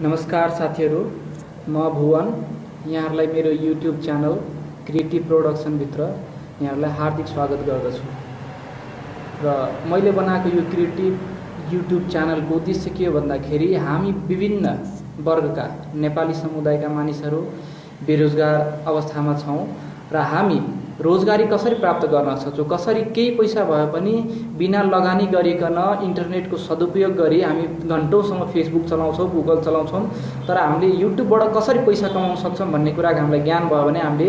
नमस्कार साथीहरू, म भुवन यहाँहरूलाई मेरो युट्युब च्यानल क्रिएटिभ प्रोडक्सनभित्र यहाँहरूलाई हार्दिक स्वागत गर्दछु। र मैले बनाएको यो क्रिएटिभ युट्युब च्यानलको उद्देश्य के हो भन्दाखेरि हामी विभिन्न वर्गका नेपाली समुदायका मानिसहरू बेरोजगार अवस्थामा छौँ र हामी रोजगारी कसरी प्राप्त गर्न सक्छौँ, कसरी केही पैसा भए पनि बिना लगानी गरिकन इन्टरनेटको सदुपयोग गरी हामी घन्टौँसम्म फेसबुक चलाउँछौँ, गुगल चलाउँछौँ, तर हामीले युट्युबबाट कसरी पैसा कमाउन सक्छौँ भन्ने कुराको हामीलाई ज्ञान भयो भने हामीले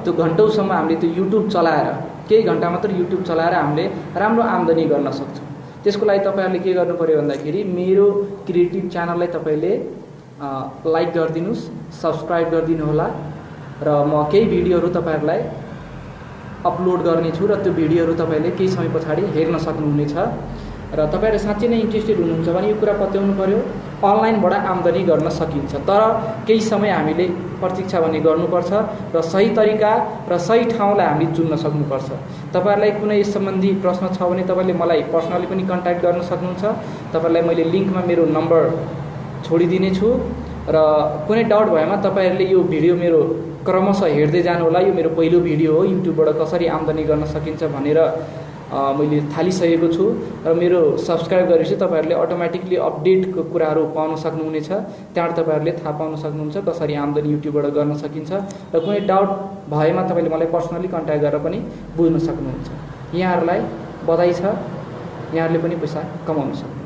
त्यो घन्टौँसम्म हामीले त्यो युट्युब चलाएर केही घन्टा मात्र युट्युब चलाएर हामीले राम्रो आम्दानी गर्न सक्छौँ। त्यसको लागि तपाईँहरूले के गर्नु पर्यो भन्दाखेरि मेरो क्रिएटिभ च्यानललाई तपाईँले लाइक गरिदिनुहोस्, सब्सक्राइब गरिदिनु होला र म केही भिडियोहरू तपाईँहरूलाई अपलोड गर्नेछु र त्यो भिडियोहरू तपाईँले केही समय पछाडि हेर्न सक्नुहुनेछ। र तपाईँहरू साँच्चै नै इन्ट्रेस्टेड हुनुहुन्छ भने यो कुरा पत्याउनु पर्यो, अनलाइनबाट आम्दानी गर्न सकिन्छ, तर केही समय हामीले प्रतीक्षा भने गर्नुपर्छ र सही तरिका र सही ठाउँलाई हामीले चुन्न सक्नुपर्छ। तपाईँहरूलाई कुनै यस सम्बन्धी प्रश्न छ भने तपाईँले मलाई पर्सनली पनि कन्ट्याक्ट गर्न सक्नुहुन्छ। तपाईँहरूलाई मैले लिङ्कमा मेरो नम्बर छोडिदिनेछु र कुनै डाउट भएमा तपाईँहरूले यो भिडियो मेरो क्रमशः हेर्दै जानु होला। यो मेरो पहिलो भिडियो हो, युट्युबबाट कसरी आम्दानी गर्न सकिन्छ भनेर मैले थालिसकेको छु र मेरो सब्सक्राइब गरेपछि तपाईँहरूले अटोमेटिकली अपडेटको कुराहरू पाउन सक्नुहुनेछ। त्यहाँबाट तपाईँहरूले थाहा पाउन सक्नुहुन्छ कसरी आम्दानी युट्युबबाट गर्न सकिन्छ र कुनै डाउट भएमा तपाईँले मलाई पर्सनली कन्ट्याक्ट गरेर पनि बुझ्न सक्नुहुन्छ। यहाँहरूलाई बधाई छ, यहाँहरूले पनि पैसा कमाउन सक्नुहुन्छ।